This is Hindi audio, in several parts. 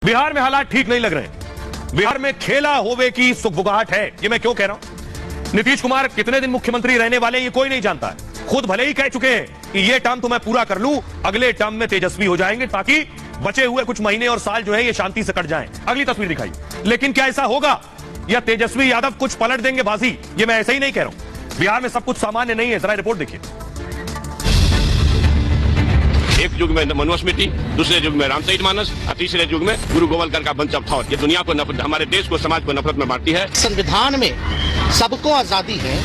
बिहार में हालात ठीक नहीं लग रहे। बिहार में खेला होवे की सुखबुगाहट है। ये मैं क्यों कह रहा हूं? नीतीश कुमार कितने दिन मुख्यमंत्री रहने वाले हैं ये कोई नहीं जानता है। खुद भले ही कह चुके हैं कि ये टर्म तो मैं पूरा कर लूं, अगले टर्म में तेजस्वी हो जाएंगे ताकि बचे हुए कुछ महीने और साल जो है ये शांति से कट जाएं। अगली तस्वीर दिखाई। लेकिन क्या ऐसा होगा या तेजस्वी यादव कुछ पलट देंगे बाजी? ये मैं ऐसे ही नहीं कह रहा हूं। बिहार में सब कुछ सामान्य नहीं है। जरा रिपोर्ट देखिए। एक युग में मनुस्मृति, दूसरे युग में रामचरितमानस और तीसरे युग में गुरु गोवलकर का बंच ऑफ थॉट। ये दुनिया को नफरत, हमारे देश को, समाज को नफरत में बांटती है। संविधान में सबको आजादी है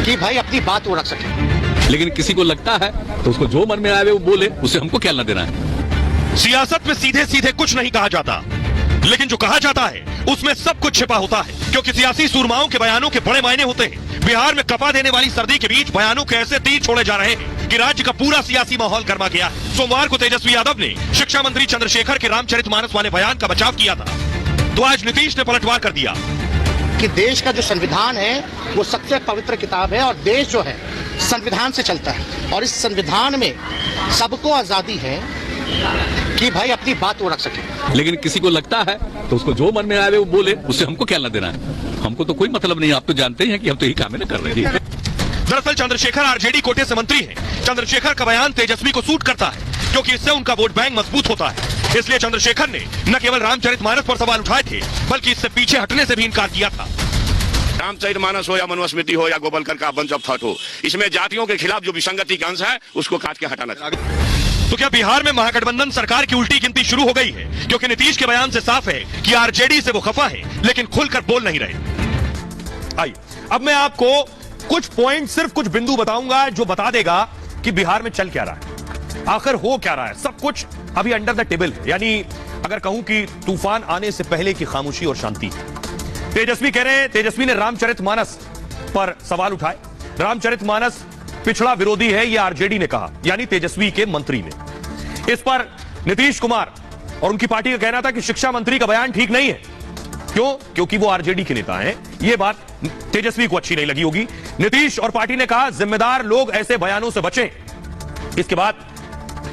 कि भाई अपनी बात वो रख सके, लेकिन किसी को लगता है तो उसको जो मन में आए वो बोले, उससे हमको क्या लेना देना है। सियासत में सीधे सीधे कुछ नहीं कहा जाता, लेकिन जो कहा जाता है उसमें सब कुछ छिपा होता है, क्योंकि सियासी सूरमाओं के बयानों के बड़े मायने होते हैं। बिहार में कपा देने वाली सर्दी के बीच बयानों के ऐसे तीर छोड़े जा रहे हैं कि राज्य का पूरा सियासी माहौल गर्मा गया। सोमवार को तेजस्वी यादव ने शिक्षा मंत्री चंद्रशेखर के रामचरितमानस वाले बयान का बचाव किया था, तो आज नीतीश ने पलटवार कर दिया कि देश का जो संविधान है वो सबसे पवित्र किताब है और देश जो है संविधान से चलता है, और इस संविधान में सबको आजादी है कि भाई अपनी बात वो रख सके, लेकिन किसी को लगता है तो उसको जो मन में आए वो बोले, उससे हमको क्या लेना देना है। हमको तो कोई मतलब नहीं। आप तो जानते हैं कि हम तो यही काम कर रहे हैं। दरअसल चंद्रशेखर आरजेडी कोटे से मंत्री हैं। चंद्रशेखर का बयान तेजस्वी को सूट करता है, क्योंकि इससे उनका वोट बैंक मजबूत होता है। इसलिए चंद्रशेखर ने न केवल रामचरितमानस पर सवाल उठाए थे, बल्कि इससे पीछे हटने से भी इनकार किया था। रामचरितमानस हो या मनुस्मृति हो या गोवलकर का बंच ऑफ थॉट हो, इसमें जातियों के खिलाफ जो विसंगति का अंश है उसको काट के हटाना चाहिए। तो क्या बिहार में महागठबंधन सरकार की उल्टी गिनती शुरू हो गई है? क्योंकि नीतीश के बयान से साफ है कि आरजेडी से वो खफा है, लेकिन खुलकर बोल नहीं रहे। आइए अब मैं आपको कुछ पॉइंट, सिर्फ कुछ बिंदु बताऊंगा जो बता देगा कि बिहार में चल क्या रहा है, आखिर हो क्या रहा है। सब कुछ अभी अंडर द टेबल है, यानी अगर कहूं कि तूफान आने से पहले की खामोशी और शांति। तेजस्वी कह रहे हैं, तेजस्वी ने रामचरितमानस पर सवाल उठाए। रामचरितमानस पिछड़ा विरोधी है, यह आरजेडी ने कहा, यानी तेजस्वी के मंत्री ने। इस पर नीतीश कुमार और उनकी पार्टी का कहना था कि शिक्षा मंत्री का बयान ठीक नहीं है। क्यों? क्योंकि वो आरजेडी के नेता हैं। यह बात तेजस्वी को अच्छी नहीं लगी होगी। नीतीश और पार्टी ने कहा जिम्मेदार लोग ऐसे बयानों से बचें। इसके बाद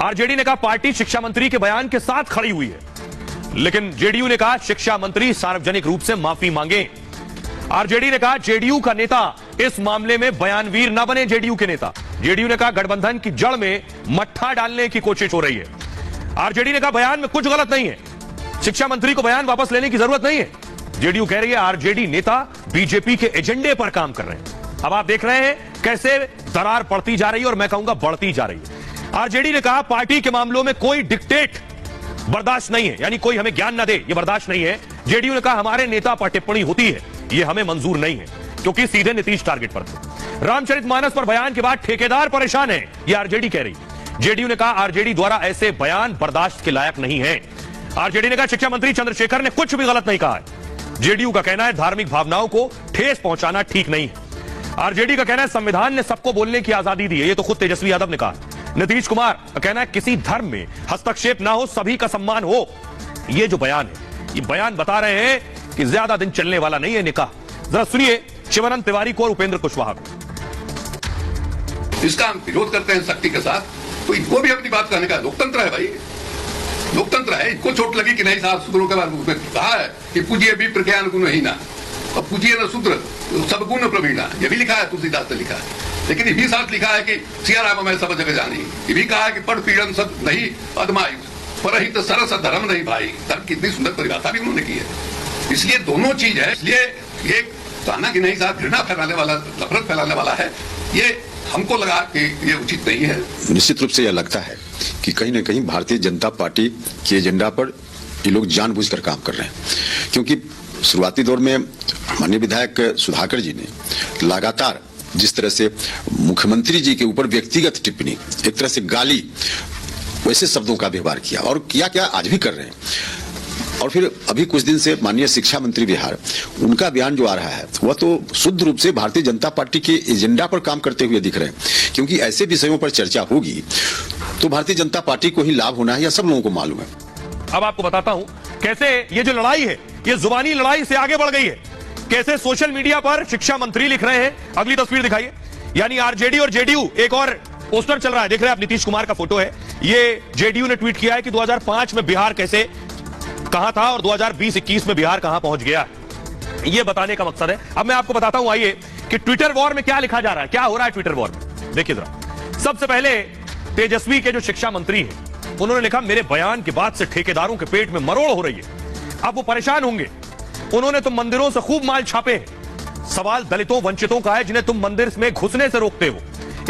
आरजेडी ने कहा पार्टी शिक्षा मंत्री के बयान के साथ खड़ी हुई है, लेकिन जेडीयू ने कहा शिक्षा मंत्री सार्वजनिक रूप से माफी मांगे। आरजेडी ने कहा जेडीयू का नेता इस मामले में बयानवीर न बने। जेडीयू के नेता, जेडीयू ने कहा गठबंधन की जड़ में मट्ठा डालने की कोशिश हो रही है। आरजेडी ने कहा बयान में कुछ गलत नहीं है, शिक्षा मंत्री को बयान वापस लेने की जरूरत नहीं है। जेडीयू कह रही है आरजेडी नेता बीजेपी के एजेंडे पर काम कर रहे हैं। अब आप देख रहे हैं कैसे दरार पड़ती जा रही है और मैं कहूंगा बढ़ती जा रही है। आरजेडी ने कहा पार्टी के मामलों में कोई डिक्टेट बर्दाश्त नहीं है, यानी कोई हमें ज्ञान न दे, यह बर्दाश्त नहीं है। जेडीयू ने कहा हमारे नेता पर टिप्पणी होती है, यह हमें मंजूर नहीं है, क्योंकि सीधे नीतीश टारगेट पर थे। रामचरितमानस पर बयान के बाद ठेकेदार परेशान है, यह आरजेडी कह रही। जेडीयू ने कहा आरजेडी द्वारा ऐसे बयान बर्दाश्त के लायक नहीं है। आरजेडी ने कहा शिक्षा मंत्री चंद्रशेखर ने कुछ भी गलत नहीं कहा है। जेडीयू का कहना है धार्मिक भावनाओं को ठेस पहुंचाना ठीक नहीं है। आरजेडी का कहना है संविधान ने सबको बोलने की आजादी दी है, यह तो खुद तेजस्वी यादव ने कहा। नीतीश कुमार का कहना है किसी धर्म में हस्तक्षेप ना हो, सभी का सम्मान हो। यह जो बयान है, ये बयान बता रहे हैं कि ज्यादा दिन चलने वाला नहीं है निकाह। जरा सुनिए शिवानंद तिवारी को और उपेंद्र कुशवाहा को। इसका हम विरोध करते हैं शक्ति के साथ, तो इनको भी अपनी बात कहने का लोकतंत्र है भाई, लोकतंत्र है। इनको चोट लगी कि नहीं साहब शूद्रों के बारे में कहा है कि पूजिए भी प्रज्ञान गुण ही ना, और पूजिए ना शूद्र सब गुण प्रवीणा, ये भी लिखा है, तुलसीदास ने लिखा है। लेकिन ये भी साथ लिखा है कि सिया राम मैं सब जगह जानी, ये भी कहा है कि पढ़ पीड़न सब नहीं अदमाई, परहित सरस धर्म नहीं भाई। धर्म कितनी सुंदर परिभाषा भी उन्होंने की है। इसलिए दोनों चीज है। इसलिए ये कहना कि नहीं साहब घृणा फैलाने वाला, नफरत फैलाने वाला है, ये हमको लगा कि ये उचित नहीं है। निश्चित रूप से यह लगता है कि कहीं न कहीं भारतीय जनता पार्टी के एजेंडा पर ये लोग जानबूझकर काम कर रहे हैं, क्योंकि शुरुआती दौर में माननीय विधायक सुधाकर जी ने लगातार जिस तरह से मुख्यमंत्री जी के ऊपर व्यक्तिगत टिप्पणी, एक तरह से गाली, वैसे शब्दों का व्यवहार किया और किया क्या आज भी कर रहे हैं। और फिर अभी कुछ दिन से माननीय शिक्षा मंत्री बिहार, उनका बयान जो आ रहा है वह तो शुद्ध रूप से भारतीय जनता पार्टी के एजेंडा पर काम करते हुए दिख रहे हैं, क्योंकि ऐसे विषयों पर चर्चा होगी तो भारतीय जनता पार्टी को ही लाभ होना है, यह सब लोगों को मालूम है। अब आपको बताता हूं कैसे ये जो लड़ाई है ये जुबानी लड़ाई से आगे बढ़ गई है। कैसे सोशल मीडिया पर शिक्षा मंत्री लिख रहे हैं, अगली तस्वीर दिखाइए। यानी आरजेडी और जेडीयू, एक और पोस्टर चल रहा है, देख रहे हैं आप, नीतीश कुमार का फोटो है। ये जेडीयू ने ट्वीट किया है कि 2005 में बिहार कैसे कहां था और 2020-21 में बिहार कहां पहुंच गया, यह बताने का मकसद है। अब मैं आपको बताता हूं, आइए, कि ट्विटर वॉर में क्या लिखा जा रहा है, क्या हो रहा है ट्विटर वॉर में। देखिए जरा, सबसे पहले तेजस्वी के जो शिक्षा मंत्री हैं, उन्होंने लिखा, मेरे बयान के बाद से ठेकेदारों के पेट में मरोड़ हो रही है, अब वो परेशान होंगे। उन्होंने तो मंदिरों से खूब माल छापे हैं। सवाल दलितों वंचितों का है, जिन्हें तुम मंदिर में घुसने से रोकते हो।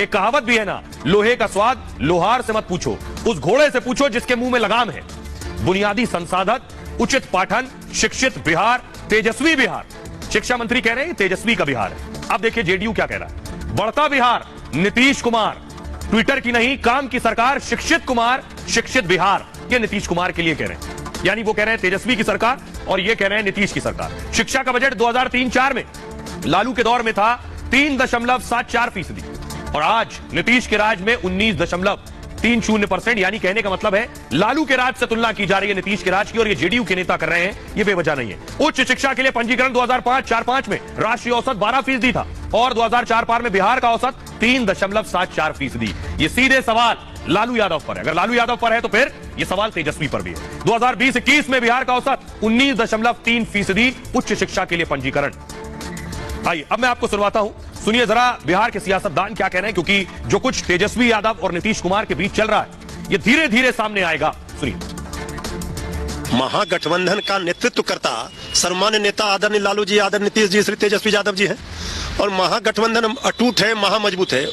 एक कहावत भी है ना, लोहे का स्वाद लोहार से मत पूछो, उस घोड़े से पूछो जिसके मुंह में लगाम है। बुनियादी संसाधन, उचित पाठन, शिक्षित बिहार, तेजस्वी बिहार। शिक्षा मंत्री कह रहे हैं तेजस्वी का बिहार है। अब देखिए जेडीयू क्या कह रहा है, बढ़ता बिहार, नीतीश कुमार। ट्विटर की नहीं, काम की सरकार, शिक्षित कुमार, शिक्षित बिहार। ये नीतीश कुमार के लिए कह रहे हैं, यानी वो कह रहे हैं तेजस्वी की सरकार और ये कह रहे हैं नीतीश की सरकार। शिक्षा का बजट 2003-4 में लालू के दौर में था 3.74%, और आज नीतीश के राज में 19.30%, यानी कहने का मतलब है लालू के राज से तुलना की जा रही है नीतीश के राज की, और ये जेडीयू के नेता कर रहे हैं, ये बेवजह नहीं है। उच्च शिक्षा के लिए पंजीकरण 2005-4-5 में राष्ट्रीय औसत 12% था, और 2004-5 में बिहार का औसत 3.74%। ये सीधे सवाल लालू यादव पर है। अगर लालू यादव पर है तो फिर ये सवाल तेजस्वी पर भी है। 2020-21 में बिहार का औसत 19.3% उच्च शिक्षा के लिए पंजीकरण। आइए अब मैं आपको सुनवाता हूं, सुनिए जरा बिहार के सियासतदान क्या कह रहे हैं, क्योंकि जो कुछ तेजस्वी यादव और नीतीश कुमार के बीच चल रहा है ये धीरे धीरे सामने आएगा। सुनिए। महागठबंधन का नेतृत्व करता सम्मान्य नेता आदरणीय लालू जी, आदरणीय नीतीश जी, श्री तेजस्वी यादव जी हैं, और महागठबंधन अटूट है, महामजबूत है।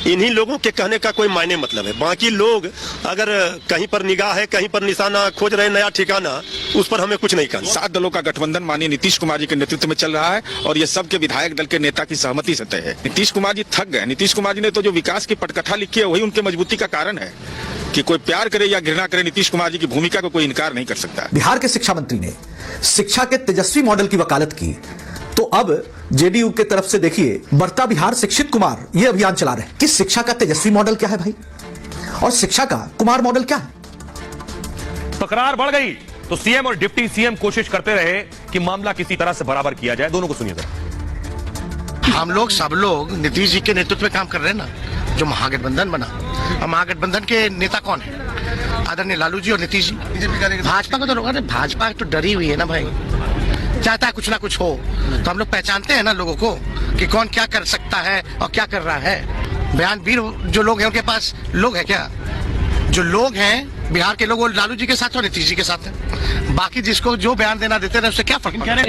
इन्हीं लोगों के कहने का कोई मायने मतलब है। बाकी लोग अगर कहीं पर निगाह है, कहीं पर निशाना खोज रहे, नया ठिकाना, उस पर हमें कुछ नहीं कहना। 7 दलों का गठबंधन माननीय नीतीश कुमार जी के नेतृत्व में चल रहा है, और ये सबके विधायक दल के नेता की सहमति से तय है। नीतीश कुमार जी थक गए। नीतीश कुमार जी ने तो जो विकास की पटकथा लिखी है वही उनके मजबूती का कारण है। कि कोई प्यार करे या घृणा करे, नीतीश कुमार जी की भूमिका को कोई इनकार नहीं कर सकता। बिहार के शिक्षा मंत्री ने शिक्षा के तेजस्वी मॉडल की वकालत की, तो अब जेडीयू के तरफ से देखिए, बढ़ता बिहार, शिक्षित कुमार, यह अभियान चला रहे हैं कि शिक्षा का तेजस्वी मॉडल क्या है भाई, और शिक्षा का कुमार मॉडल क्या है। तकरार बढ़ गई तो सीएम और डिप्टी सीएम कोशिश करते रहे कि मामला किसी तरह से बराबर किया जाए। दोनों को सुनिए जरा। हम लोग सब लोग नीतीश जी के नेतृत्व में काम कर रहे हैं ना, जो महागठबंधन बना। और महागठबंधन के नेता कौन है? आदरणीय लालू जी और नीतीश जी। भाजपा को तो लोग, भाजपा तो डरी हुई है ना भाई, चाहता है कुछ ना कुछ हो। तो हम लोग पहचानते हैं ना लोगों को कि कौन क्या कर सकता है और क्या कर रहा है। बयानवीर जो लोग हैं उनके पास लोग है क्या? जो लोग हैं बिहार के लोग, वो लालू जी के साथ और नीतीश जी के साथ हैं। बाकी जिसको जो बयान देना देते रहे, उससे क्या फर्क पड़ता है?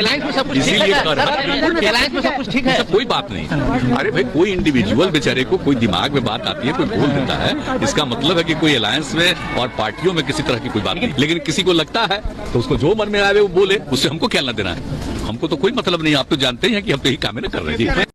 कोई बात नहीं। अरे भाई, कोई इंडिविजुअल बेचारे को कोई दिमाग में बात आती है, कोई बोल देता है, इसका मतलब है कि कोई अलायंस में और पार्टियों में किसी तरह की कोई बात नहीं। लेकिन किसी को लगता है तो उसको जो मन में आए वो बोले, उससे हमको क्या लेना देना है। हमको तो कोई मतलब नहीं। आप तो जानते हैं कि हम तो यही काम कर रहे हैं।